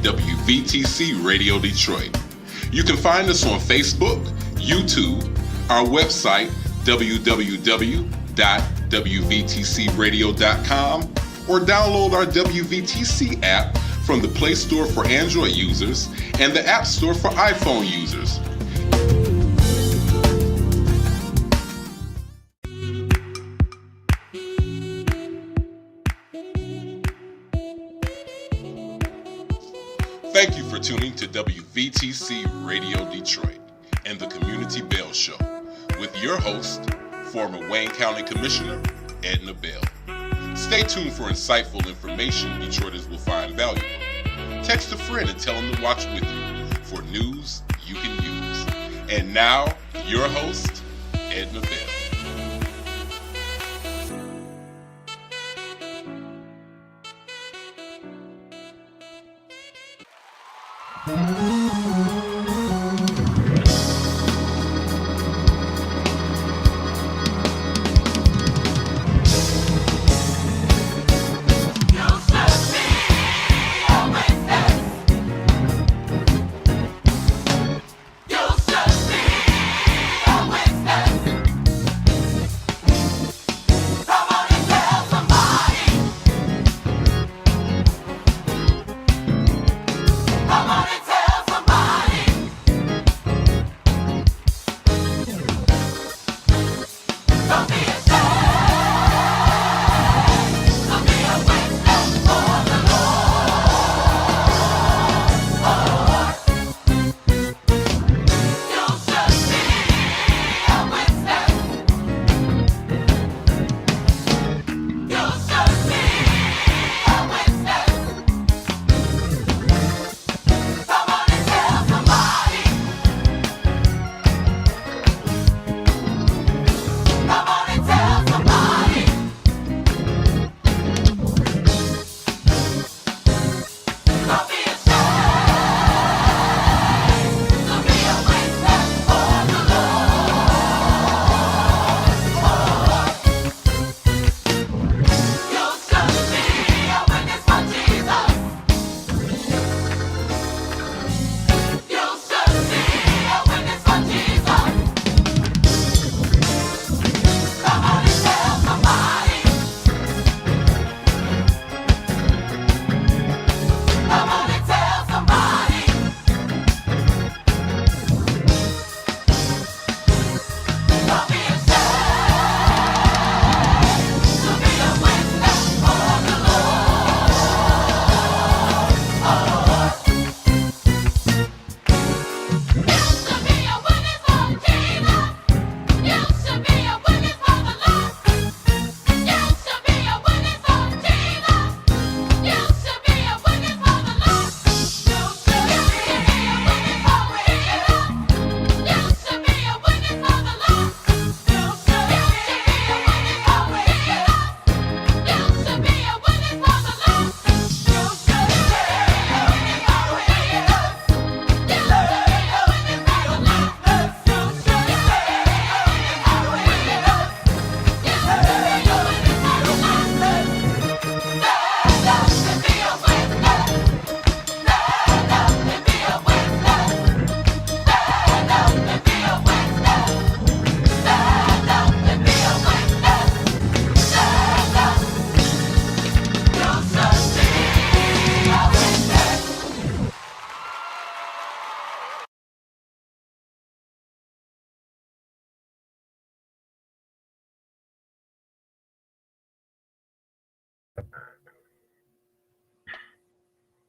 WVTC Radio Detroit. You can find us on Facebook, YouTube, our website, www.wvtcradio.com, or download our WVTC app from the Play Store for Android users and the App Store for iPhone users. Thank you for tuning to WVTC Radio Detroit and the Community Bell Show with your host, former Wayne County Commissioner, Edna Bell. Stay tuned for insightful information Detroiters will find valuable. Text a friend and tell them to watch with you for news you can use. And now, your host, Edna Bell.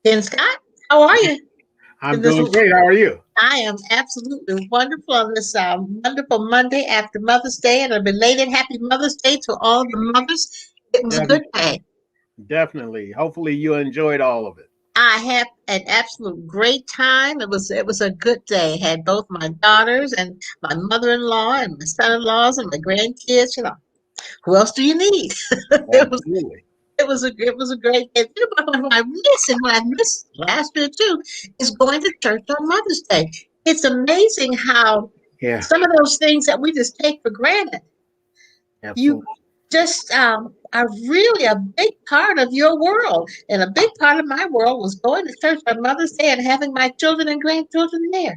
Ken Scott, how are you? I'm doing great. How are you? I am absolutely wonderful on this wonderful Monday after Mother's Day, and a belated Happy Mother's Day to all the mothers. It was a good day. Definitely. Hopefully you enjoyed all of it. I had an absolute great time. It was a good day. I had both my daughters and my mother-in-law and my son-in-laws and my grandkids. You know, who else do you need? Absolutely. It was a great day. What I missed last year too is going to church on Mother's Day. It's amazing how some of those things that we just take for granted. Absolutely. just are really a big part of your world. And a big part of my world was going to church on Mother's Day and having my children and grandchildren there.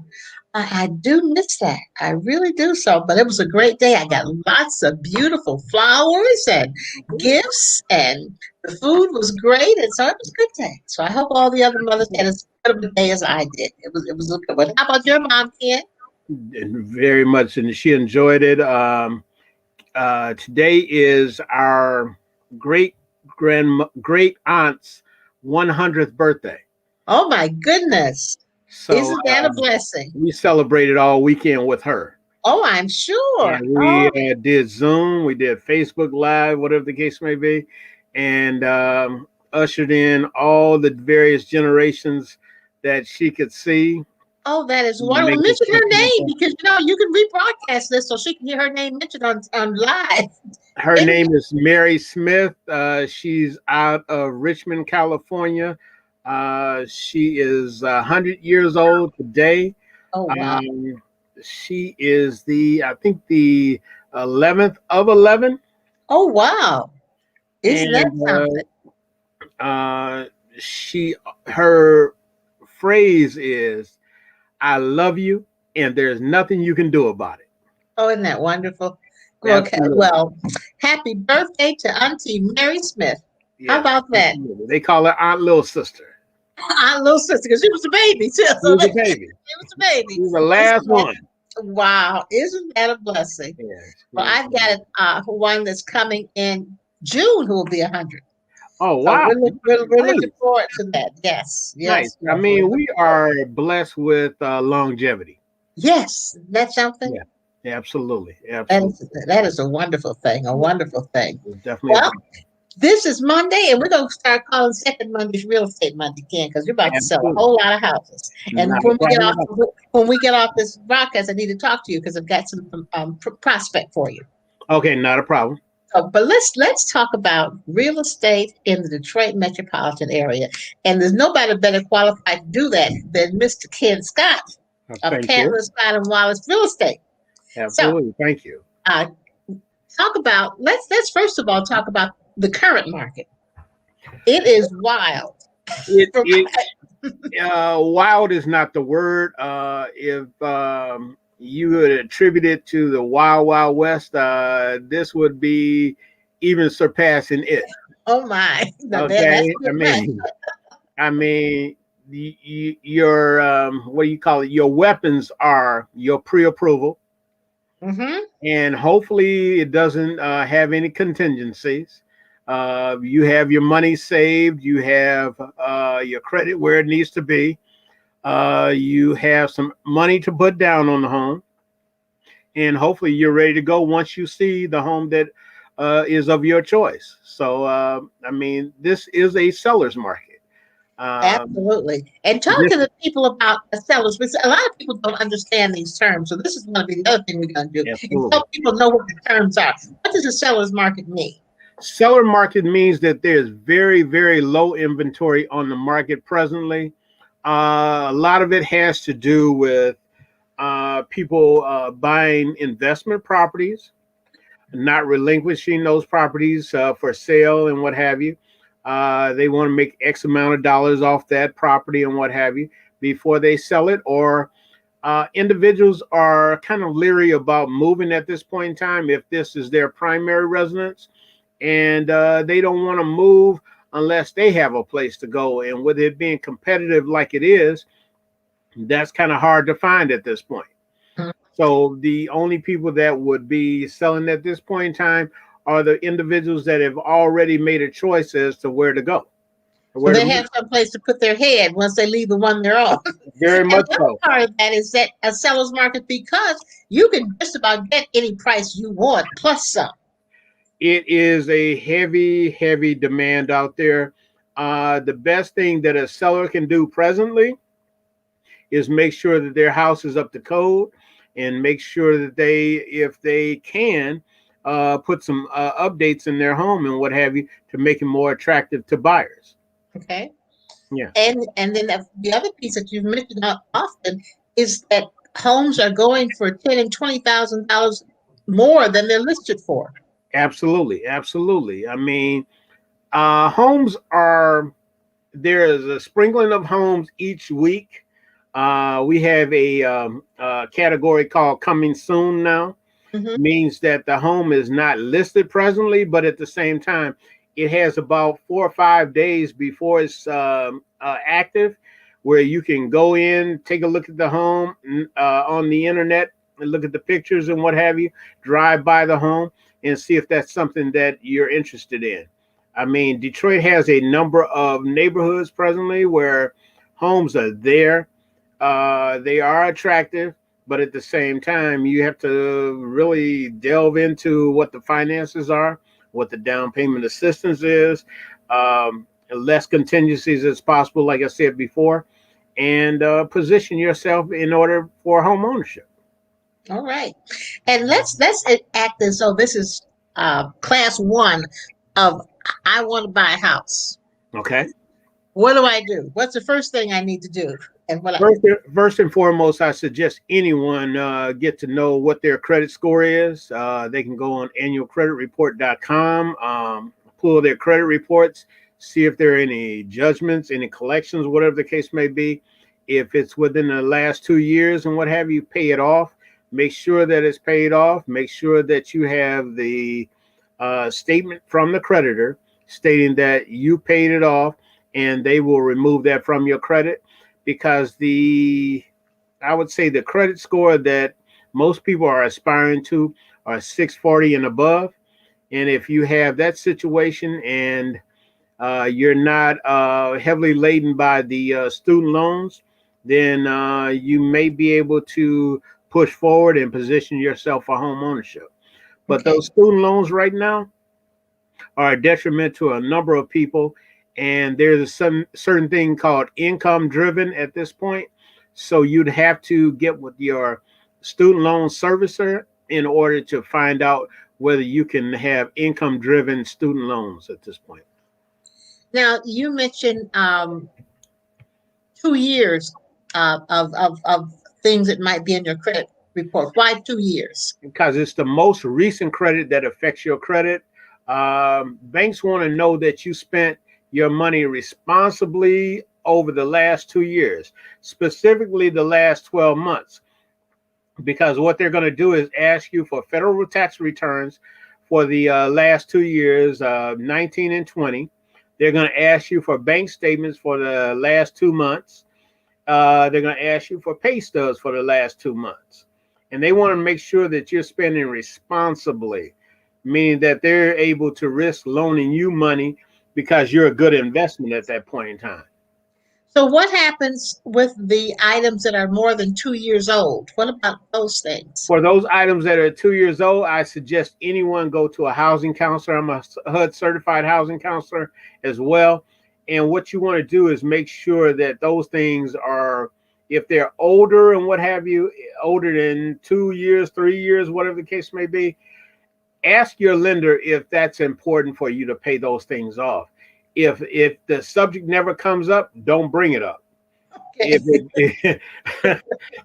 I do miss that. I really do so. But it was a great day. I got lots of beautiful flowers and gifts, and the food was great. And so it was a good day. So I hope all the other mothers had as good of a day as I did. It was a good one. How about your mom, Ken? And very much, and she enjoyed it. Today is our great aunt's 100th birthday. Oh my goodness. So Isn't that a blessing? we celebrated all weekend with her. Oh, I'm sure. And we did Zoom, we did Facebook Live, whatever the case may be, and ushered in all the various generations that she could see. Oh, that is wonderful. Mention her name because you can rebroadcast this so she can hear her name mentioned on live. Her name is Mary Smith. She's out of Richmond, California. She is 100 years old today. Oh, wow. She is I think the 11th of 11. Oh, wow. Isn't that something? Her phrase is, "I love you, and there's nothing you can do about it." Oh, isn't that wonderful? Okay, well, happy birthday to Auntie Mary Smith. Yeah, how about that? Absolutely. They call her Aunt Little Sister. Aunt Little Sister, because she was a baby too. She was a baby. She was a baby. She was the last one. Wow, isn't that a blessing? Yes. Well, I've got one that's coming in June who will be 100. Oh, wow. So we're looking forward to that. Yes. Nice. I mean, we are blessed with longevity. Yes. That's something. Yeah, absolutely. Absolutely. That is a wonderful thing. A wonderful thing. Definitely. Well, this is Monday, and we're going to start calling second Mondays Real Estate Monday, Ken, because you're about to sell a whole lot of houses. And when we get off this broadcast, I need to talk to you because I've got some prospect for you. Okay, not a problem. But let's talk about real estate in the Detroit metropolitan area, and there's nobody better qualified to do that than Mr. Ken Scott of Cantler, Scott and Wallace Real Estate. Absolutely, so, thank you. Talk about let's first of all talk about the current market. It is wild. Wild is not the word. If you would attribute it to the Wild Wild West, this would be even surpassing it. Oh my! Okay, I mean, your what do you call it? Your weapons are your pre-approval, and hopefully it doesn't have any contingencies. You have your money saved. You have your credit where it needs to be. You have some money to put down on the home, and hopefully you're ready to go once you see the home that is of your choice. So, I mean, this is a seller's market. Absolutely. And talk to the people about the sellers, because a lot of people don't understand these terms. So this is going to be the other thing we're going to do. And so people know what the terms are. What does a seller's market mean? Seller market means that there's very, very low inventory on the market presently. A lot of it has to do with people buying investment properties, not relinquishing those properties for sale and what have you. They want to make X amount of dollars off that property and what have you before they sell it. Or individuals are kind of leery about moving at this point in time if this is their primary residence. And they don't want to move unless they have a place to go. And with it being competitive like it is, that's kind of hard to find at this point. So the only people that would be selling at this point in time are the individuals that have already made a choice as to where to go. So they have some place to put their head once they leave the one they're on. Very much so. Part of that is that a seller's market, because you can just about get any price you want plus some. It is a heavy, heavy demand out there. The best thing that a seller can do presently is make sure that their house is up to code and make sure that they, if they can, put some updates in their home and what have you to make it more attractive to buyers. Okay. Yeah. And then the other piece that you've mentioned often is that homes are going for $10,000 and $20,000 more than they're listed for. Absolutely, absolutely. I mean, homes are there is a sprinkling of homes each week. We have a category called coming soon now. Hmm. Means that the home is not listed presently, but at the same time, it has about 4 or 5 days before it's active, where you can go in, take a look at the home on the internet, and look at the pictures and what have you, drive by the home and see if that's something that you're interested in. I mean, Detroit has a number of neighborhoods presently where homes are there. They are attractive, but at the same time, you have to really delve into what the finances are, what the down payment assistance is, less contingencies as possible, like I said before, and position yourself in order for home ownership. All right. And let's act as though this is class one of I want to buy a house. Okay. What do I do? What's the first thing I need to do? And what I, First and foremost, I suggest anyone get to know what their credit score is. They can go on annualcreditreport.com, pull their credit reports, see if there are any judgments, any collections, whatever the case may be. If it's within the last 2 years and what have you, pay it off. Make sure that it's paid off. Make sure that you have the statement from the creditor stating that you paid it off, and they will remove that from your credit because I would say the credit score that most people are aspiring to are 640 and above. And if you have that situation and you're not heavily laden by the student loans, then you may be able to push forward and position yourself for home ownership. But okay. those student loans right now are a detriment to a number of people. And there's some certain thing called income driven at this point. So you'd have to get with your student loan servicer in order to find out whether you can have income driven student loans at this point. Now you mentioned 2 years of things that might be in your credit report. Why 2 years? Because it's the most recent credit that affects your credit. Banks want to know that you spent your money responsibly over the last 2 years, specifically the last 12 months. Because what they're going to do is ask you for federal tax returns for the last 2 years, 19 and 20. They're going to ask you for bank statements for the last 2 months. They're going to ask you for pay stubs for the last 2 months. And they want to make sure that you're spending responsibly, meaning that they're able to risk loaning you money because you're a good investment at that point in time. So what happens with the items that are more than 2 years old? What about those things? For those items that are 2 years old, I suggest anyone go to a housing counselor. I'm a HUD certified housing counselor as well. And what you want to do is make sure that those things are, if they're older and what have you, older than 2 years, 3 years, whatever the case may be, ask your lender if that's important for you to pay those things off. If the subject never comes up, don't bring it up. Okay.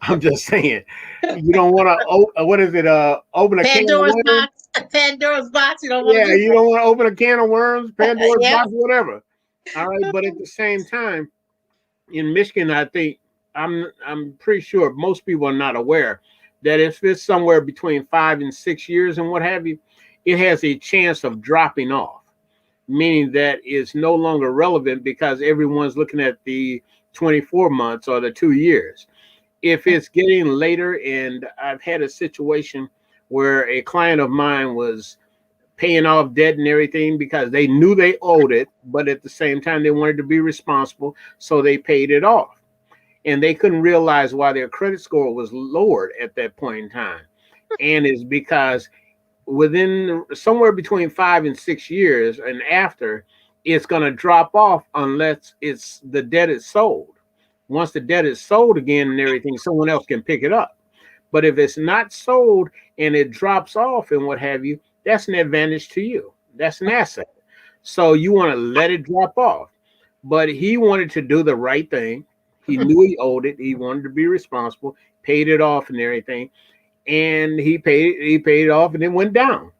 I'm just saying, you don't want to. What is it? Open a can of Pandora's worms. box. Pandora's box. You don't want Yeah, to do you don't want to open a can of worms, that. Pandora's Yeah. box, whatever. All right, but at the same time, in Michigan, I think I'm pretty sure most people are not aware that if it's somewhere between 5 and 6 years and what have you, it has a chance of dropping off, meaning that it's no longer relevant because everyone's looking at the 24 months or the 2 years. If it's getting later, and I've had a situation where a client of mine was paying off debt and everything because they knew they owed it, but at the same time they wanted to be responsible, so they paid it off. And they couldn't realize why their credit score was lowered at that point in time. And it's because within somewhere between 5 and 6 years and after, it's going to drop off unless it's the debt is sold. Once the debt is sold again and everything, someone else can pick it up. But if it's not sold and it drops off and what have you, that's an advantage to you. That's an asset. So you want to let it drop off. But he wanted to do the right thing. He knew he owed it. He wanted to be responsible, paid it off and everything. And he paid it off and it went down.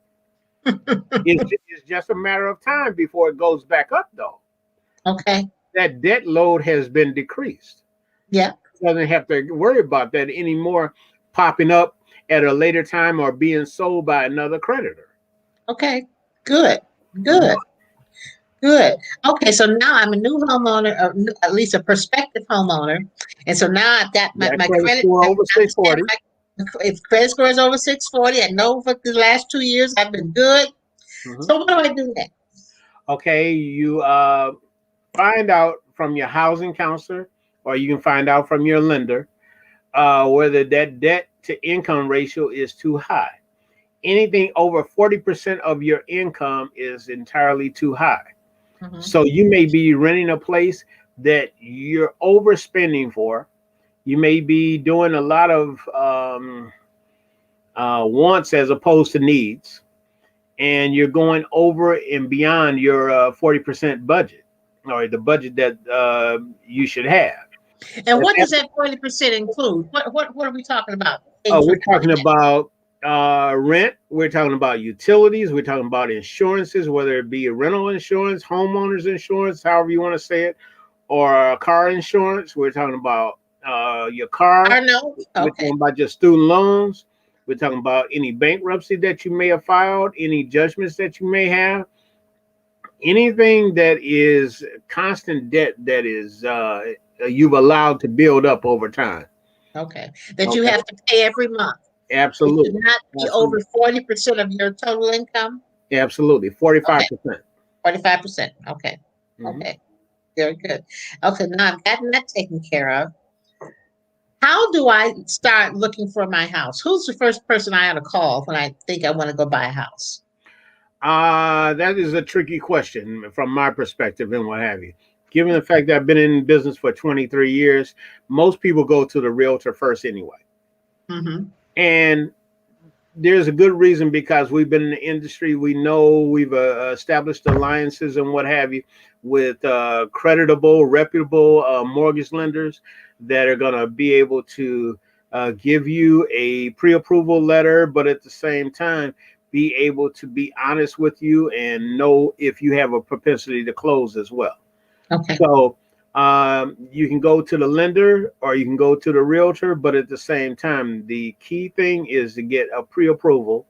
It's just a matter of time before it goes back up, though. Okay. That debt load has been decreased. Yeah. Doesn't have to worry about that anymore popping up at a later time or being sold by another creditor. Okay. Good. Mhm. Good. Good. Okay. So now I'm a new homeowner, or at least a prospective homeowner, and so now I've got That my credit credit. score I over understand 640. if credit score is over 640, I know for the last 2 years I've been good. Mhm. So what do I do next? Okay, you find out from your housing counselor, or you can find out from your lender whether that debt to income ratio is too high. Anything over 40% of your income is entirely too high. Mhm. So you may be renting a place that you're overspending for. You may be doing a lot of wants as opposed to needs, and you're going over and beyond your 40% budget or the budget that you should have. And And what does that's, that 40% include? What are we talking about? Things we're for talking about rent, we're talking about utilities, we're talking about insurances, whether it be rental insurance, homeowners insurance, however you want to say it, or car insurance. We're talking about your car. car notes? We're Okay. talking about your student loans. We're talking about any bankruptcy that you may have filed, any judgments that you may have, anything that is constant debt that is you've allowed to build up over time. Okay. That you Okay, have to pay every month. It should absolutely, not be over absolutely, 40% of your total income. absolutely, 45%. 45%. Okay. Mm-hmm. Okay. Very good. Okay, now I've gotten that taken care of. How do I start looking for my house? Who's the first person I ought to call when I think I want to go buy a house? That is a tricky question from my perspective and what have you. Given the fact that I've been in business for 23 years, most people go to the realtor first anyway. Mm-hmm. And there's a good reason because we've been in the industry. We know we've established alliances and what have you with creditable, reputable mortgage lenders that are going to be able to give you a pre-approval letter, but at the same time, be able to be honest with you and know if you have a propensity to close as well. Okay. So you can go to the lender or you can go to the realtor, but at the same time, the key thing is to get a pre-approval.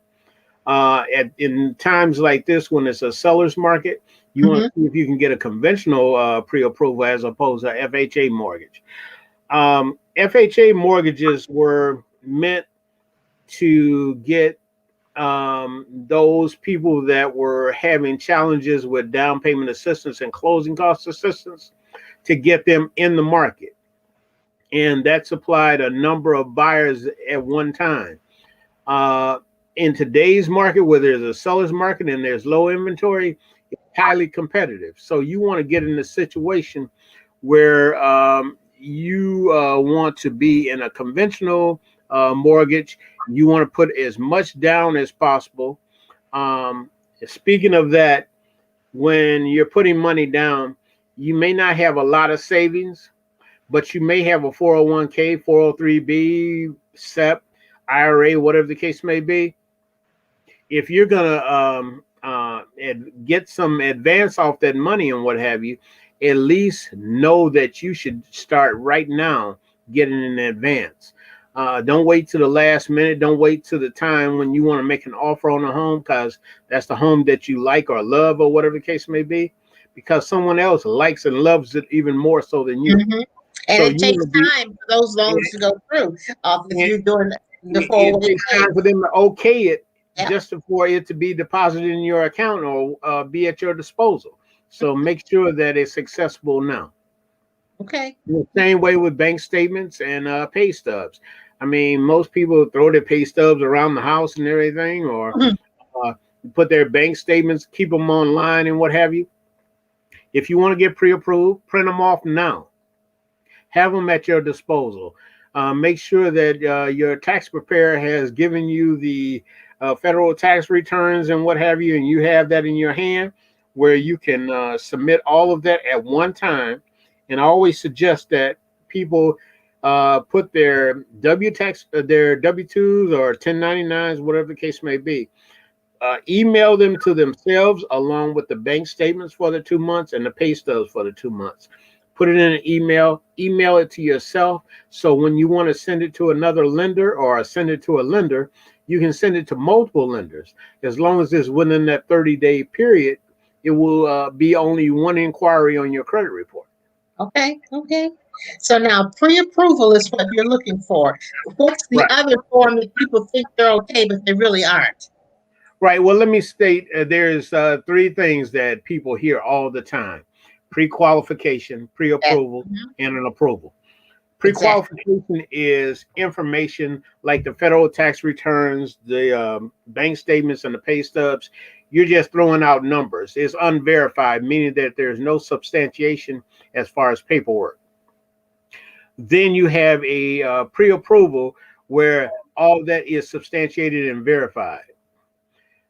In times like this, when it's a seller's market, you want Mm-hmm. to see if you can get a conventional pre-approval as opposed to FHA mortgage. FHA mortgages were meant to get those people that were having challenges with down payment assistance and closing cost assistance to get them in the market. And that supplied a number of buyers at one time. Uh, in today's market, where there's a seller's market and there's low inventory, it's highly competitive. So you want to get in a situation where you want to be in a conventional mortgage. You want to put as much down as possible. Um, Speaking of that, when you're putting money down, you may not have a lot of savings, but you may have a 401k, 403b, SEP, IRA, whatever the case may be. If you're going to get some advance off that money and what have you, at least know that you should start right now getting an advance. Don't wait to the last minute. Don't wait to the time when you want to make an offer on a home because that's the home that you like or love or whatever the case may be, because someone else likes and loves it even more so than you. Mm-hmm. And So it you takes want to be, time for those loans to go through. If and you're doing the it takes 401k. time for them to okay it Yeah. just for it to be deposited in your account or be at your disposal. So make sure that it's accessible now. Okay. The same way with bank statements and pay stubs. I mean, most people throw their pay stubs around the house and everything, or Mhm. uh, put their bank statements, keep them online and what have you. If you want to get pre-approved, print them off now. Have them at your disposal. Make sure that your tax preparer has given you the federal tax returns and what have you, and you have that in your hand where you can submit all of that at one time. And I always suggest that people put their their W-2s or 1099s, whatever the case may be, email them to themselves along with the bank statements for the 2 months and the pay stubs for the 2 months. Put it in an email it to yourself. So when you want to send it to another lender or send it to a lender, you can send it to multiple lenders. As long as it's within that 30-day period, it will be only one inquiry on your credit report. Okay. So now pre-approval is what you're looking for. What's the Right. other form that people think they're okay, but they really aren't? Right. Well, let me state there's three things that people hear all the time: pre-qualification, That, pre-approval, and an approval. exactly. Pre-qualification is information like the federal tax returns, the bank statements, and the pay stubs. You're just throwing out numbers. It's unverified, meaning that there's no substantiation as far as paperwork. Then you have a pre-approval where all that is substantiated and verified.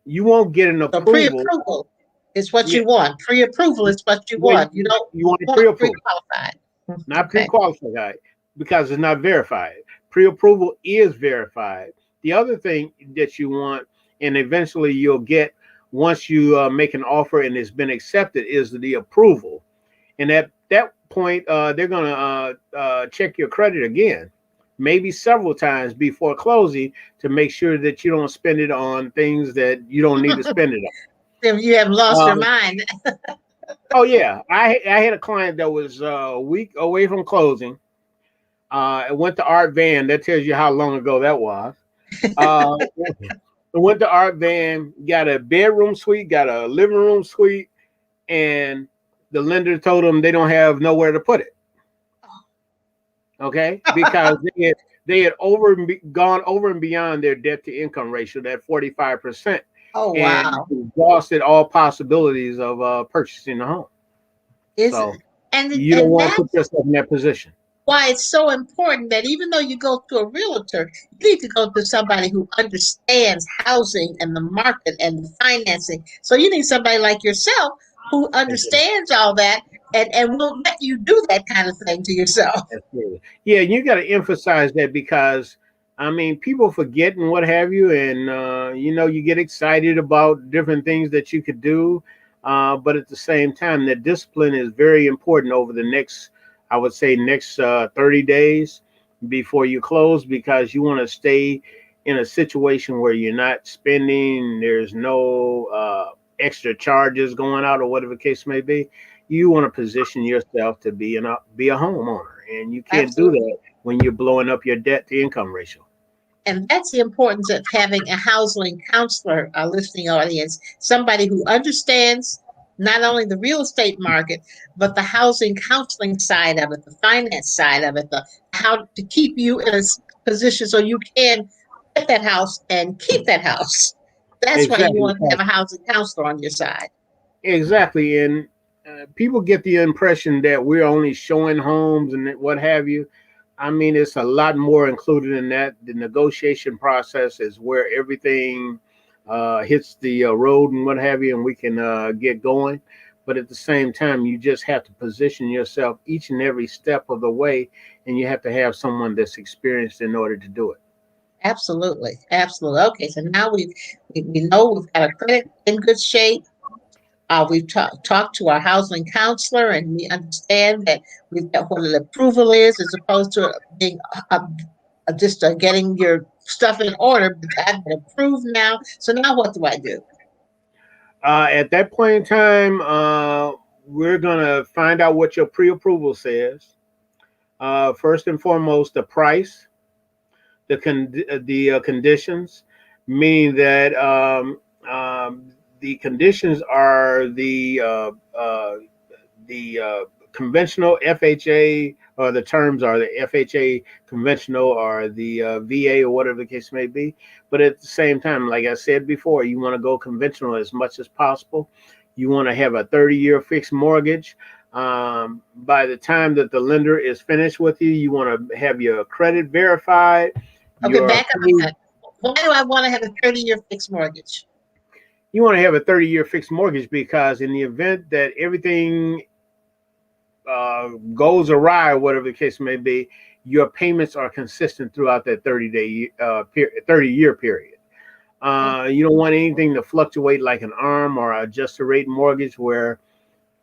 You won't get an So approval. pre-approval is what Yeah, you want. Pre-approval is what you well, want. You don't you want a want pre-approval, pre-qualified. not Okay. pre-qualified, because it's not verified. Pre-approval is verified. The other thing that you want, and eventually you'll get once you make an offer and it's been accepted, is the approval. And at that point, they're going to check your credit again, maybe several times before closing, to make sure that you don't spend it on things that you don't need to spend it Then you have lost your on. mind. Oh yeah, I had a client that was a week away from closing. It went to Art Van. That tells you how long ago that was. Uh, went to Art Van, got a bedroom suite, got a living room suite, and the lender told them they don't have nowhere to put it. Okay, because they had gone over and beyond their debt to income ratio, that 45%, Oh and wow. exhausted all possibilities of purchasing a home. Is So and you don't and want to that's put yourself in that position. why it's so important that even though you go to a realtor, you need to go to somebody who understands housing and the market and the financing. So you need somebody like yourself who Exactly. understands all that and won't let you do that kind of thing to yourself. Absolutely. Yeah, you got to emphasize that because I mean, people forget and what have you, and you get excited about different things that you could do, but at the same time, that discipline is very important over the next, I would say, next 30 days before you close, because you want to stay in a situation where you're not spending. There's no extra charges going out or whatever the case may be. You want to position yourself to be a homeowner, and you can't do Absolutely. that when you're blowing up your debt to income ratio. And that's the importance of having a housing counselor, a listening audience, somebody who understands not only the real estate market, but the housing counseling side of it, the finance side of it, the how to keep you in a position so you can get that house and keep that house. That's why you Exactly. want to have a housing counselor on your side. Exactly. And people get the impression that we're only showing homes and what have you. I mean, it's a lot more included in that. The negotiation process is where everything hits the road and what have you, and we can get going. But at the same time, you just have to position yourself each and every step of the way, and you have to have someone that's experienced in order to do it. Absolutely, absolutely. Okay, so now we know we've got a credit in good shape. We've talked to our housing counselor, and we understand that we've got what an approval is, as opposed to being just getting your stuff in order. But I've been approved now, so now what do I do? At that point in time, we're going to find out what your pre approval says. First and foremost, the price, the conditions, meaning that the conditions are the conventional FHA, or the terms are the FHA conventional, or the VA, or whatever the case may be. But at the same time, like I said before, you want to go conventional as much as possible. You want to have a 30-year fixed mortgage. By the time that the lender is finished with you, you want to have your credit verified. Okay, Your back up a minute. Why do I want to have a 30-year fixed mortgage? You want to have a 30-year fixed mortgage because in the event that everything goes awry, whatever the case may be, your payments are consistent throughout that 30-year period. You don't want anything to fluctuate like an ARM or adjusted rate mortgage, where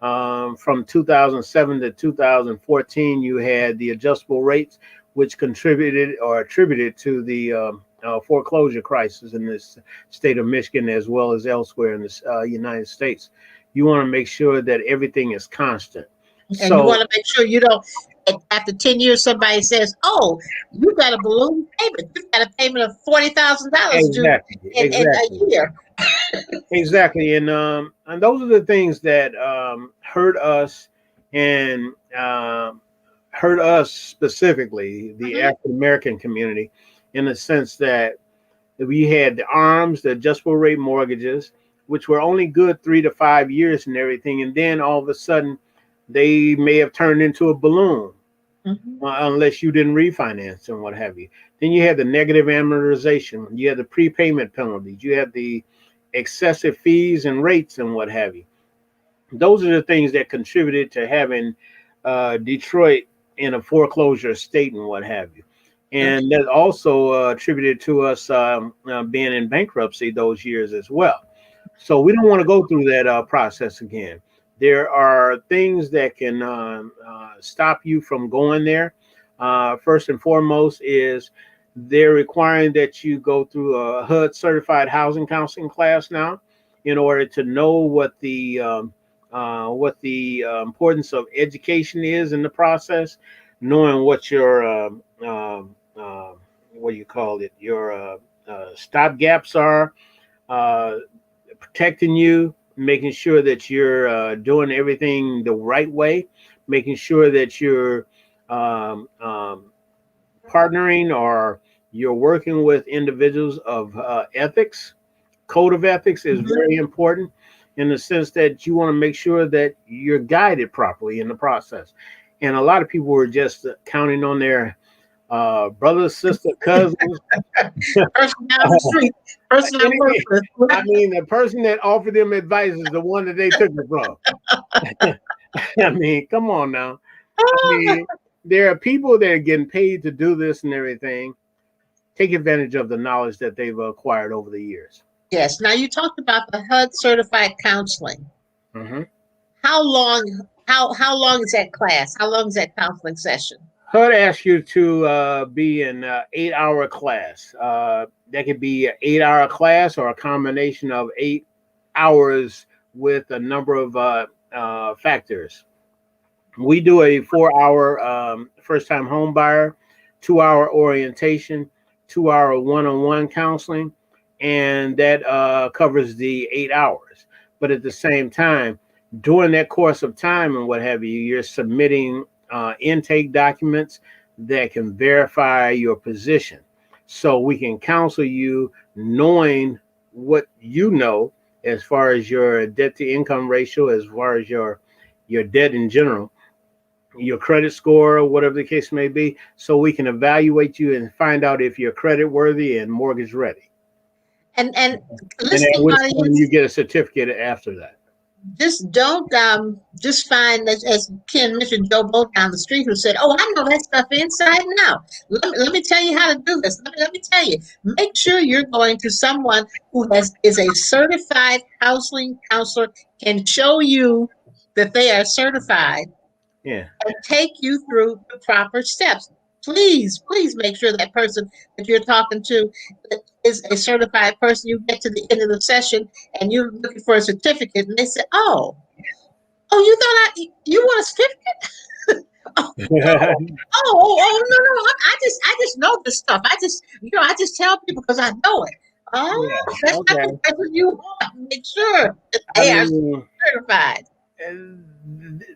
from 2007 to 2014 you had the adjustable rates, which contributed or attributed to the foreclosure crisis in this state of Michigan as well as elsewhere in the United States. You want to make sure that everything is constant. And you So want to make sure you don't, after 10 years, somebody says, oh, you got a balloon payment. You've got a payment of $40,000 due exactly, in a exactly. year. Exactly, and those are the things that hurt us, and hurt us specifically, the Mhm. African American community, in the sense that we had the ARMs, the adjustable rate mortgages, which were only good 3 to 5 years and everything, and then all of a sudden, they may have turned into a balloon Mhm. unless you didn't refinance and what have you. Then you had the negative amortization, you had the prepayment penalties, you had the excessive fees and rates and what have you. Those are the things that contributed to having Detroit in a foreclosure state and what have you. Okay. And that also attributed to us being in bankruptcy those years as well. So we don't want to go through that process again. There are things that can stop you from going there. First and foremost is they're requiring that you go through a HUD certified housing counseling class now in order to know what the importance of education is in the process, knowing what your what do you call it, your stop gaps are, uh, protecting you, making sure that you're doing everything the right way, making sure that you're um, um, partnering or you're working with individuals of ethics. Code of ethics is Mhm. very important in the sense that you want to make sure that you're guided properly in the process. And a lot of people were just counting on their brothers, sisters, cousins. Person down the street, person I work with. I mean, the person that offered them advice is the one that they took it from. I mean, come on now. I mean, there are people that are getting paid to do this and everything. Take advantage of the knowledge that they've acquired over the years. Yes. Now you talked about the HUD certified counseling. Hmm. How long? How long is that class? How long is that counseling session? HUD asks you to be in 8 hour class. That could be an 8 hour class or a combination of 8 hours with a number of factors. We do a 4 hour first time home buyer, 2 hour orientation, 2 hour one on one counseling, and that covers the 8 hours. But at the same time, during that course of time and what have you, you're submitting intake documents that can verify your position. So we can counsel you knowing what you know as far as your debt to income ratio, as far as your debt in general, your credit score, whatever the case may be, so we can evaluate you and find out if you're credit worthy and mortgage ready. And And at listening which time you audience, get a certificate after that. just don't just find, as Ken mentioned, Joe Bolt down the street who said, "Oh, I know that stuff inside and out. Let me tell you how to do this. Let me tell you. Make sure you're going to someone who is a certified counseling counselor, can show you that they are certified Yeah. and take you through the proper steps. Please, please make sure that person that you're talking to is a certified person. You get to the end of the session and you're looking for a certificate, and they say, "Oh, you thought you want a certificate? Oh, no, I just know this stuff. I just tell people because I know it. Yeah. Oh, that's not the Okay. person you want. Make sure that I they are mean, certified."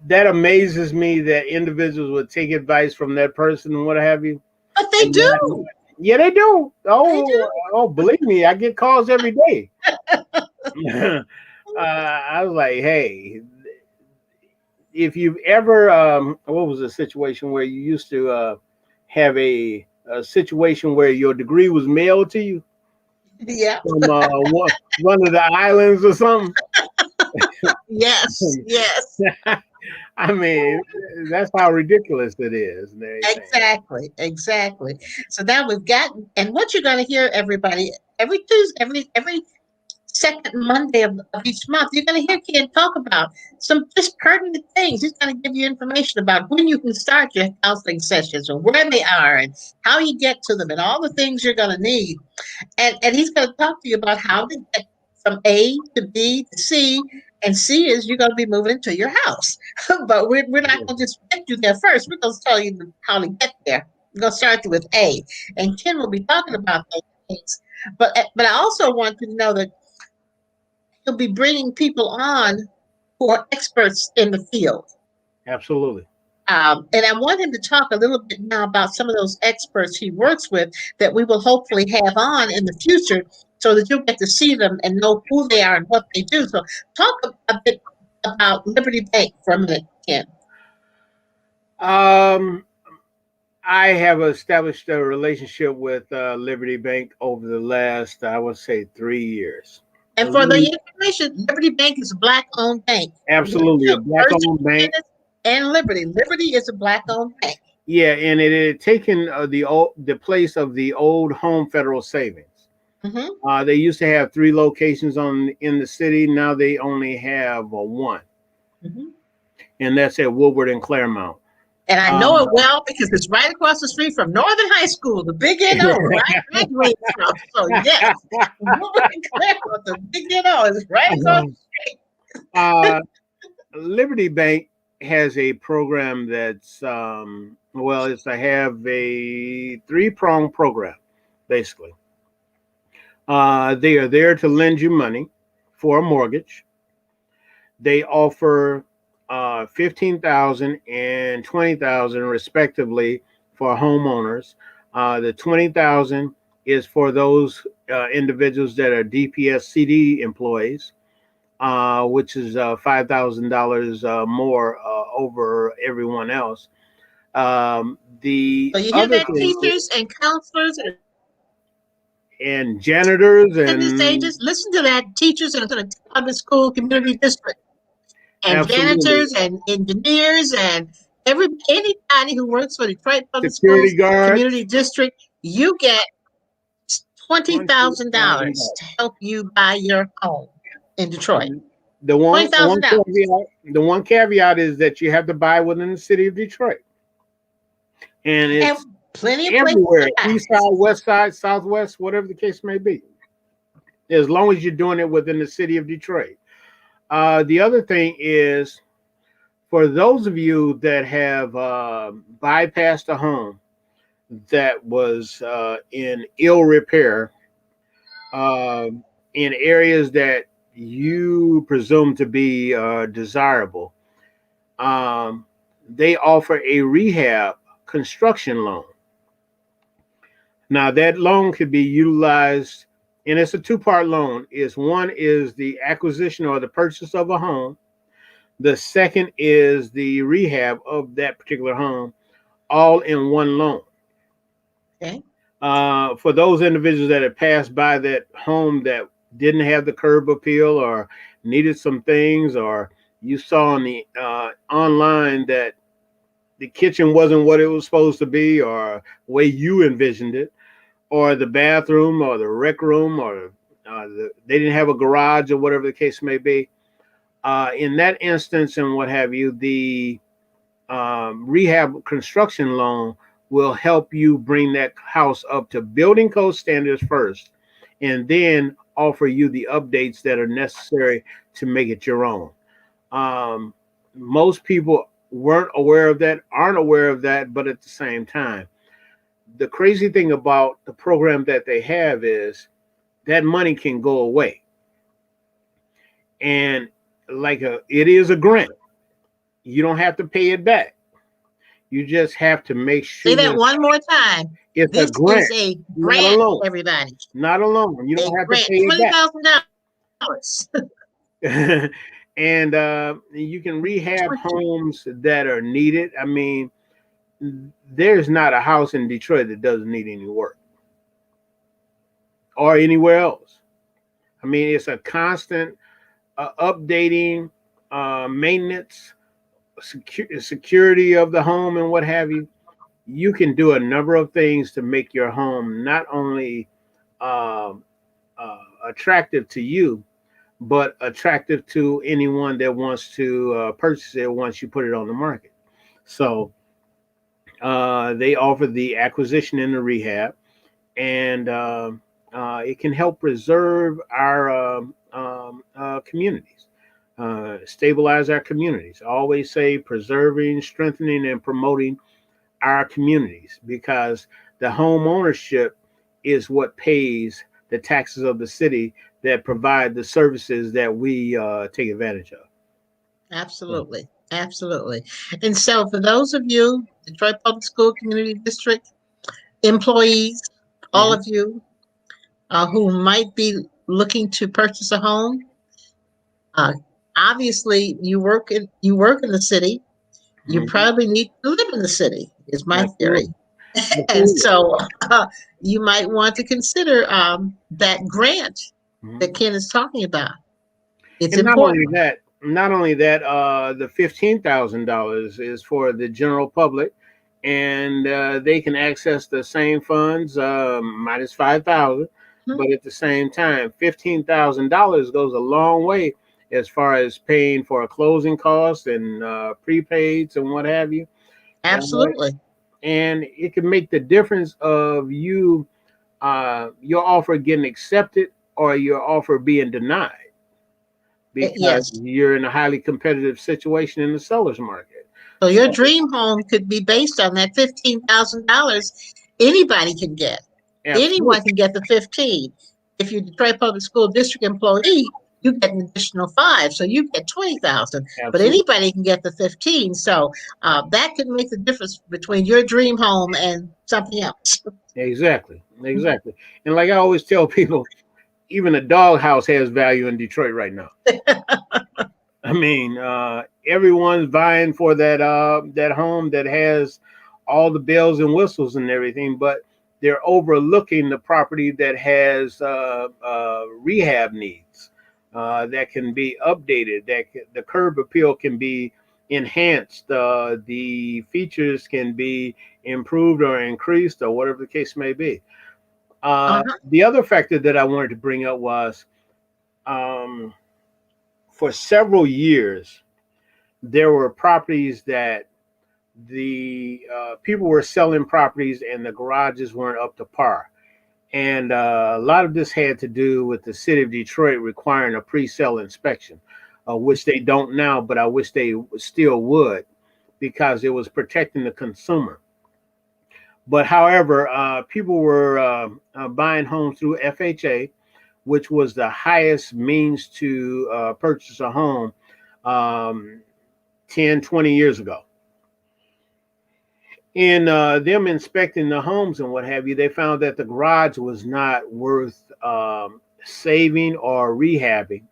that amazes me that individuals would take advice from that person and what have you. But they And not, do. yeah, they do. They Oh, do. oh, believe me, I get calls every day. I was like, hey, if you've ever, what was a situation where you used to have a situation where your degree was mailed to you Yeah. from one of the islands or something? Yes. Yes. I mean, that's how ridiculous it is and everything. Exactly. Exactly. So now we've got, and what you're going to hear, everybody, every Tuesday, every second Monday of each month, you're going to hear Ken talk about some just pertinent things. He's going to give you information about when you can start your counseling sessions or where they are and how you get to them and all the things you're going to need. And he's going to talk to you about how to get from A to B to C. And C is you're going to be moving into your house. But we're not going to just get you there first. We're going to tell you how to get there. We're going to start you with A. And Ken will be talking about those things. But I also want you to know that he'll be bringing people on who are experts in the field. Absolutely. And I want him to talk a little bit now about some of those experts he works with that we will hopefully have on in the future so that you'll get to see them and know who they are and what they do. So talk a bit about Liberty Bank for a minute, Ken. I have established a relationship with Liberty Bank over the last, I would say, 3 years. And for the information, Liberty Bank is a black-owned bank. Absolutely, a black-owned bank. And Liberty. Liberty is a black-owned bank. Yeah, and it had taken the place of the old Home Federal Savings. Mm-hmm. They used to have 3 locations in the city. Now they only have one, mm-hmm. and that's at Woodward and Claremont. And I know it well because it's right across the street from Northern High School, the Big NO, right? Graduated from. So yes, Woodward and Claremont, the Big NO is right across the street. Liberty Bank has a program that's it's to have a 3-pronged program, basically. They are there to lend you money for a mortgage. They offer $15,000 and $20,000 respectively for homeowners. The $20,000 is for those individuals that are DPS CD employees, which is $5,000 more over everyone else. So you hear that, teachers and counselors and janitors and listen to that, teachers in the public school community district, and absolutely. Janitors and engineers and anybody who works for Detroit Public Security Schools guards. Community District. You get $20,000 to help you buy your home in Detroit. The one caveat is that you have to buy within the city of Detroit. And it's plenty of everywhere, east side, west side, southwest, whatever the case may be, as long as you're doing it within the city of Detroit. The other thing is, for those of you that have bypassed a home that was in ill repair, in areas that you presume to be desirable, they offer a rehab construction loan. Now that loan could be utilized, and it's a 2-part loan. One is the acquisition or the purchase of a home. The second is the rehab of that particular home, all in one loan. Okay. For those individuals that have passed by that home that didn't have the curb appeal or needed some things, or you saw on the online that the kitchen wasn't what it was supposed to be or the way you envisioned it, or the bathroom or the rec room, or they didn't have a garage or whatever the case may be. In that instance and what have you, the rehab construction loan will help you bring that house up to building code standards first, and then offer you the updates that are necessary to make it your own. Most people aren't aware of that, but at the same time, the crazy thing about the program that they have is that money can go away. And it is a grant. You don't have to pay it back. You just have to make sure. Say that one more time. It's a grant. This is a grant, not a loan. everybody. Not a loan. You don't have to pay it back. And you can rehab homes that are needed. I mean, there's not a house in Detroit that doesn't need any work, or anywhere else. I mean, it's a constant updating, maintenance, security of the home and what have you. You can do a number of things to make your home not only attractive to you, but attractive to anyone that wants to purchase it once you put it on the market. So they offer the acquisition and the rehab, and it can help preserve our communities, stabilize our communities. I always say preserving, strengthening, and promoting our communities, because the home ownership is what pays the taxes of the city that provide the services that we take advantage of. Absolutely. Absolutely. And so, for those of you, Detroit Public School Community District employees, all Mhm. of you who might be looking to purchase a home, uh, obviously you work in the city. You Mhm. probably need to live in the city, is my theory. Absolutely. And Absolutely. so you might want to consider that grant Mhm. that Ken is talking about. It's And important. not only that, the $15,000 is for the general public, and they can access the same funds minus 5,000. Mhm. But at the same time, $15,000 goes a long way as far as paying for a closing cost and prepaids and what have you. And, Absolutely. and it can make the difference of your offer getting accepted or your offer being denied, because Yes. you're in a highly competitive situation in the seller's market. So your So, dream home could be based on that $15,000 anybody can get. Anyone absolutely, can get the 15. If you're a Detroit Public School District employee, you get an additional 5, so you get 20,000. But absolutely, anybody can get the 15, so that could make the difference between your dream home and something else. exactly, exactly. And like I always tell people, even a doghouse has value in Detroit right now. I mean, everyone's vying for that home that has all the bells and whistles and everything, but they're overlooking the property that has rehab needs that can be updated. The curb appeal can be enhanced. The features can be improved or increased, or whatever the case may be. Uh-huh. The other factor that I wanted to bring up was, um, for several years there were properties that the people were selling properties and the garages weren't up to par. And a lot of this had to do with the city of Detroit requiring a pre-sale inspection, which they don't now, but I wish they still would, because it was protecting the consumer. But however, people were buying homes through FHA, which was the highest means to purchase a home um, 10, 20 years ago. In them inspecting the homes and what have you, they found that the garage was not worth saving or rehabbing,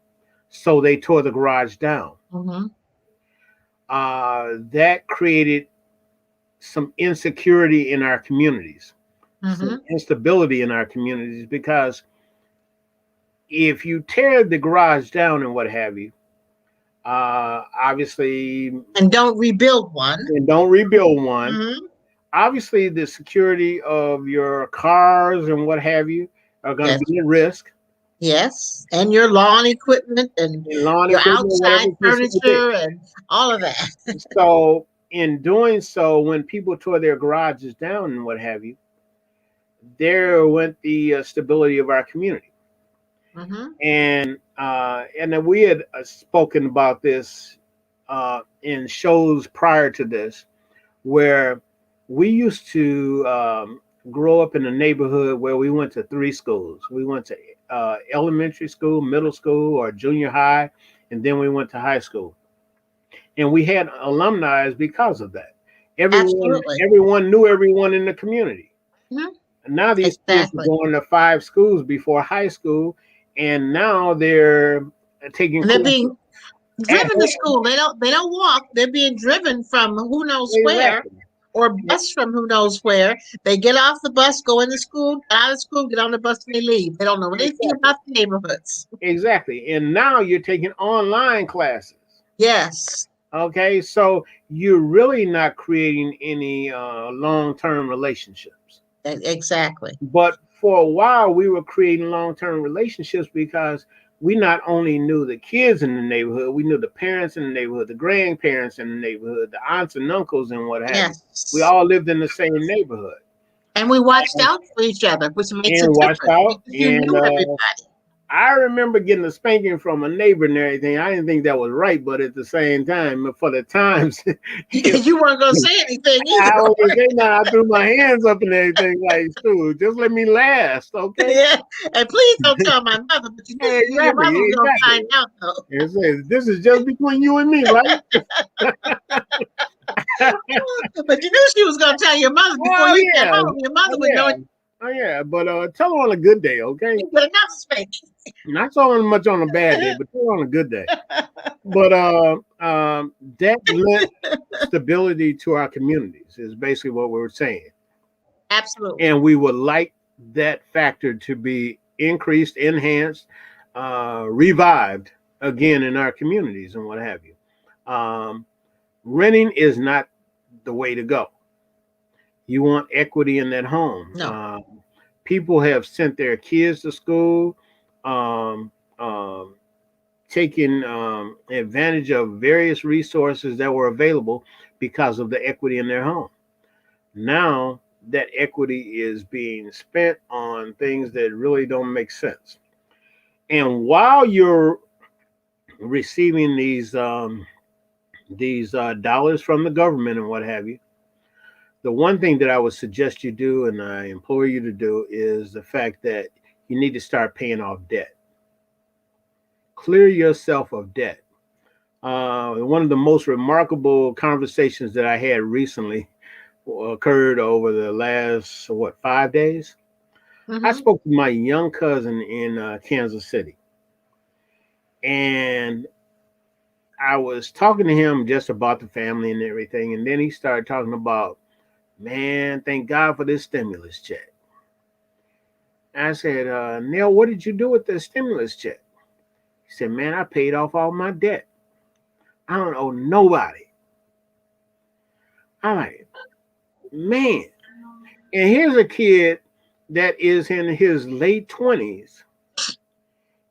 so they tore the garage down. Mm-hmm. That created some insecurity in our communities, some Mm-hmm. instability in our communities, because if you tear the garage down and what have you, obviously, And don't rebuild one. and don't rebuild one, Mm-hmm. obviously the security of your cars and what have you are going to Yes. be at risk, Yes. And your lawn equipment and in lawn your equipment, whatever outside the case may be. furniture and all of that. So, in doing so, when people tore their garages down and what have you, there went the stability of our community. Mm-hmm. And then we had spoken about this in shows prior to this, where we used to grow up in a neighborhood where we went to three schools. We went to elementary school, middle school, or junior high, and then we went to high school. And we had alumni because of that. Absolutely. Everyone knew everyone in the community. Mhm. And now these kids are Exactly. going to five schools before high school, and now they're taking And they're courses being at driven to home. school. They don't walk. They're being driven from who knows where Exactly. or bus from who knows where. They get off the bus, go into school, get out of school, get on the bus, and they leave. They don't know anything Exactly. about the neighborhoods. Exactly. And now you're taking online classes. Yes. Okay, so you're really not creating any long-term relationships. Exactly. But for a while, we were creating long-term relationships because we not only knew the kids in the neighborhood, we knew the parents in the neighborhood, the grandparents in the neighborhood, the aunts and uncles, and what have you. We Yes. all lived in the same neighborhood And we watched out for each other, which makes and it watched different out. because you And knew everybody. I remember getting a spanking from a neighbor and everything. I didn't think that was right, but at the same time, for the times, You weren't going to say anything I either. always say now I threw my hands up and everything like, dude, just let me last, okay? Yeah. And please don't tell my mother, but you knew your Exactly, mother was going to exactly. find out, though. It says, this is just between you and me, right? But you knew she was going to tell your mother before Oh you got yeah, home. Your mother oh would know yeah, it. oh yeah. But tell her on a good day, okay? You put enough space. Not so much on a bad day, but tell her on a good day. But that lent stability to our communities is basically what we were saying, Absolutely. and we would like that factor to be increased, enhanced, revived again in our communities and what have you. Um, Renting is not the way to go. You want equity in that home. No. People have sent their kids to school, um, um, taking advantage of various resources that were available because of the equity in their home. Now that equity is being spent on things that really don't make sense. And while you're receiving these dollars from the government and what have you, the one thing that I would suggest you do, and I implore you to do, is the fact that you need to start paying off debt. Clear yourself of debt. One of the most remarkable conversations that I had recently occurred over the last, what, 5 days. I Mm-hmm. spoke to my young cousin in Kansas City, and I was talking to him just about the family and everything. And then he started talking about, man, thank God for this stimulus check. I said, Neil, what did you do with the stimulus check? He said, man, I paid off all my debt. I don't owe nobody. I'm like, man. And here's a kid that is in his late 20s,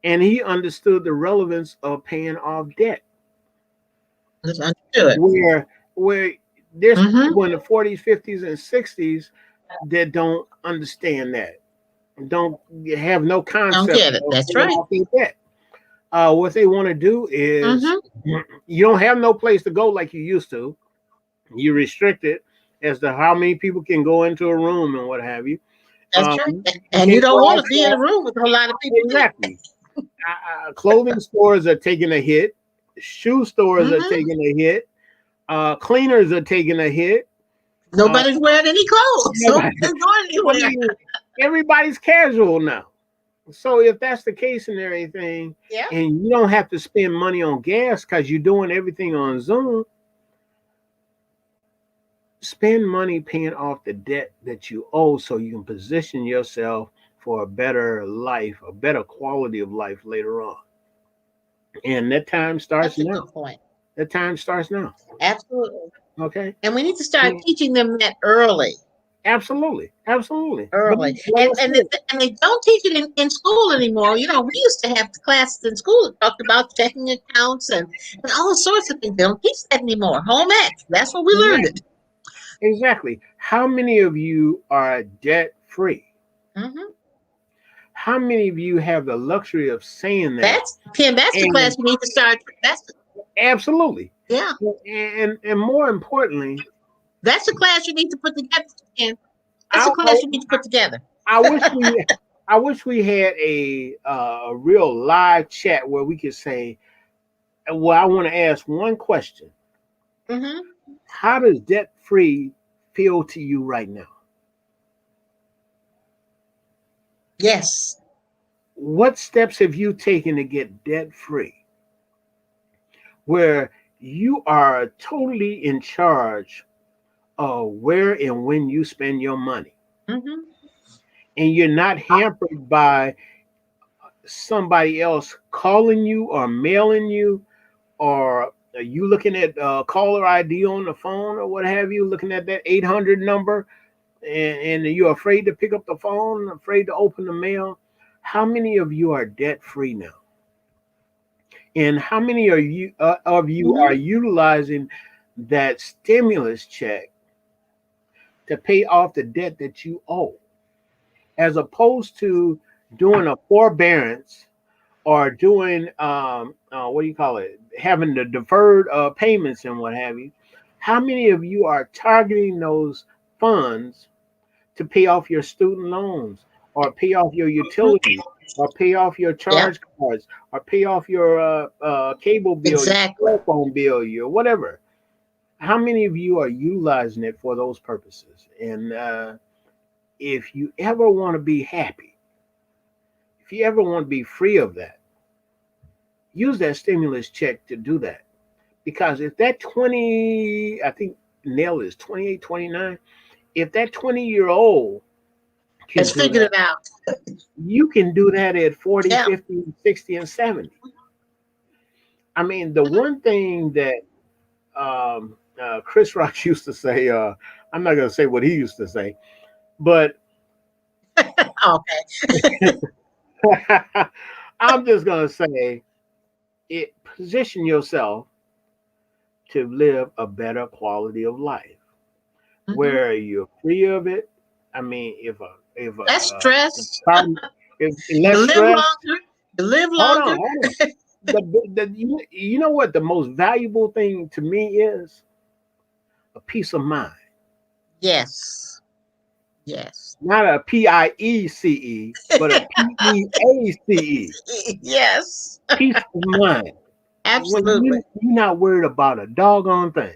and he understood the relevance of paying off debt. That's understood. Where there's Mm-hmm. people in the 40s, 50s, and 60s that don't understand that, don't have no Don't concept get it. of That's paying right. off their debt. What they want to do is, Mm-hmm. you don't have no place to go like you used to. You restrict it as to how many people can go into a room and what have you. That's right. You And you can't don't go want to be in a outside. room with a whole lot of people. Exactly. Clothing stores are taking a hit. Shoe stores are Mm-hmm. taking a hit. Cleaners are taking a hit. Nobody's wearing any clothes. Nobody. Nobody's going I anywhere. mean, everybody's casual now. So if that's the case and everything, Yeah. and you don't have to spend money on gas because you're doing everything on Zoom, spend money paying off the debt that you owe so you can position yourself for a better life, a better quality of life later on. And that time starts That's a now. good point. That time starts now. Absolutely. Okay. And we need to start Yeah. teaching them that early. Absolutely. Absolutely. But Early. like I said, And they don't teach it in school anymore. You know, we used to have classes in school that talked about checking accounts and all sorts of things. They don't teach that anymore. Home ec. That's where we learned it. exactly. How many of you are debt free? Mm-hmm. How many of you have the luxury of saying that? That's Kim. That's the class And we need to start. absolutely. Yeah. And more importantly, That's the class you need to put together, Kim. That's I, the class you need to put together. I wish we I wish we had a real live chat where we could say, well, I want to ask one question. Mm-hmm. How does debt free feel to you right now? Yes. What steps have you taken to get debt free? Where you are totally in charge of where and when you spend your money. Mm-hmm. And you're not hampered by somebody else calling you or mailing you, or are you looking at caller ID on the phone or what have you, looking at that 800 number? and you're afraid to pick up the phone, afraid to open the mail. How many of you are debt free now? And how many of you are Mhm. utilizing that stimulus check to pay off the debt that you owe, as opposed to doing a forbearance or doing what do you call it, having the deferred payments and what have you? How many of you are targeting those funds to pay off your student loans, or pay off your utilities, or pay off your Yep, charge cards, or pay off your cable bill, your exactly. cell phone bill, your whatever? How many of you are utilizing it for those purposes? And if you ever want to be happy, if you ever want to be free of that, use that stimulus check to do that. Because if that 20, I think Nell is 28, 29, if that 20-year-old can Let's do figure that, it out. you can do that at 40, Yeah. 50, 60, and 70. I mean, the one thing that Chris Rock used to say, I'm not going to say what he used to say, but Okay. I'm just going to say it, position yourself to live a better quality of life Mhm. where you're free of it. I mean, if Less a stress. car, if You less live stress. longer. You live Hold longer. on, hold on. You know what the most valuable thing to me is? A peace of mind, Yes. Yes. not a PIECE, but a PEACE. Yes. Peace of mind. When Absolutely. you're not worried about a doggone thing.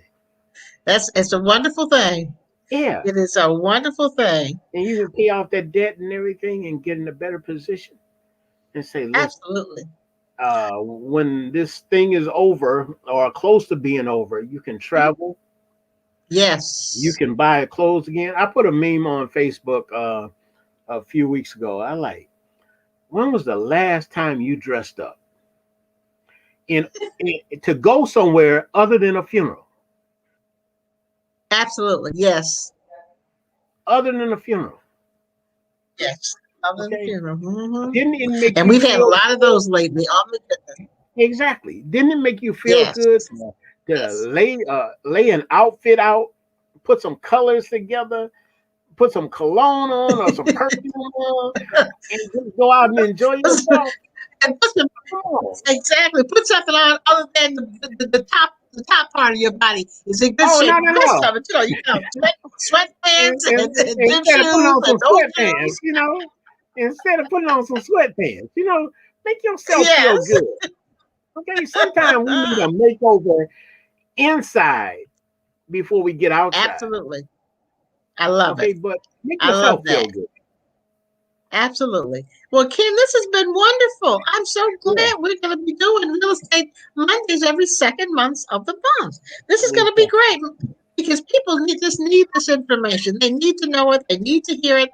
It's a wonderful thing. Yeah, It is a wonderful thing. and you can pay off that debt and everything and get in a better position and say, listen, Absolutely. when this thing is over or close to being over, you can Mhm. travel, you Yes. can buy clothes again. I put a meme on Facebook a few weeks ago. I like, when was the last time you dressed up in, to go somewhere other than a funeral? Absolutely. Yes. Other than a funeral, Yes. Other than okay? funeral. Hmm. Didn't it make And you we've had a feel lot of good? those lately. Oh my goodness. Exactly. Didn't it make you feel Yes. good to Yes. lay an outfit out, put some colors together, put some cologne on or some perfume on, and just go out and enjoy yourself? And put some, Come on. exactly. Put something on other than the top part of your body is in good Oh shape. no, The no, rest no. of it, sweatpants and gym Instead of putting shoes on some and no sweatpants, shoes. instead of putting on some sweatpants, make yourself feel Yes. good. Okay, sometimes we need a makeover inside before we get outside. Absolutely. I love it. Okay, but make I love yourself feel that. good. Absolutely. Well, Kim, this has been wonderful. I'm so Yeah, glad we're going to be doing real estate Mondays every second month of the month. This is going to be exactly. great because people need this information. They need to know it. They need to hear it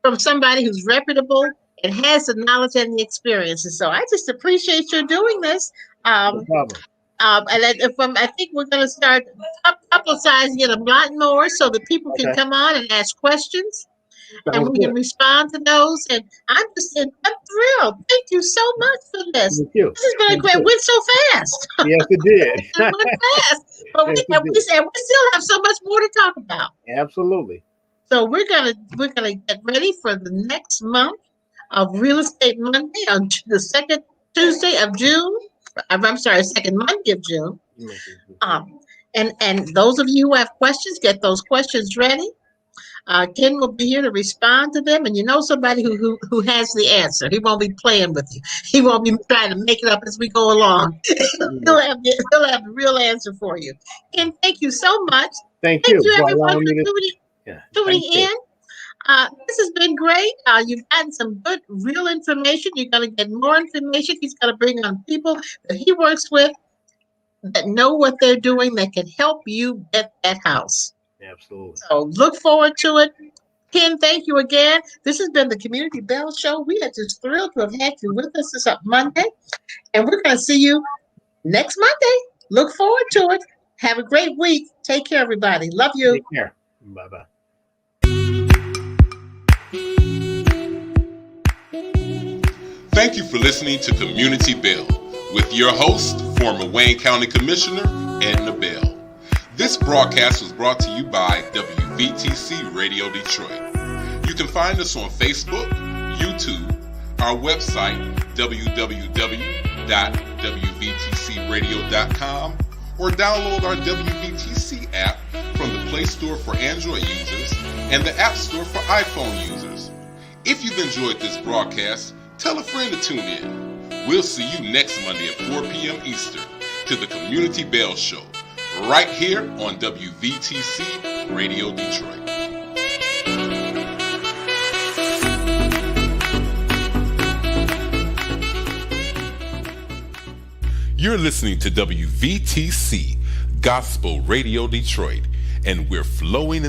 from somebody who's reputable and has the knowledge and the experience. And so I just appreciate you doing this. No Um, problem. I think we're going to start publicizing it a lot more so that people can Okay, come on and ask questions and sounds we can good. respond to those. And I'm thrilled. Thank you so much for this. Thank you. This has been a Thank great. you. Went so fast. Yes, it did. It went fast, but Yes, it we did. said we still have so much more to talk about. Absolutely. So we're gonna get ready for the next month of Real Estate Monday on the second Tuesday of June. I'm sorry, second Monday of June. Um, and those of you who have questions, get those questions ready. Ken will be here to respond to them, and you know somebody who has the answer. He won't be playing with you. He won't be trying to make it up as we go along. He'll have the real answer for you. Ken, thank you so much. Thank Thank you you for everyone allowing me for to. Yeah, tuning thank you. in. This has been great. You've gotten some good, real information. You're going to get more information. He's going to bring on people that he works with that know what they're doing that can help you get that house. Absolutely. So look forward to it. Ken, thank you again. This has been the Community Bell Show. We are just thrilled to have had you with us this Monday, and we're going to see you next Monday. Look forward to it. Have a great week. Take care, everybody. Love you. Take care. Bye bye. Thank you for listening to Community Bell with your host, former Wayne County Commissioner Edna Bell. This broadcast was brought to you by WVTC Radio Detroit. You can find us on Facebook, YouTube, our website, www.wvtcradio.com, or download our WVTC app from the Play Store for Android users and the App Store for iPhone users. If you've enjoyed this broadcast, tell a friend to tune in. We'll see you next Monday at 4 p.m. Eastern to the Community Bell Show, right here on WVTC Radio Detroit. You're listening to WVTC Gospel Radio Detroit, and we're flowing in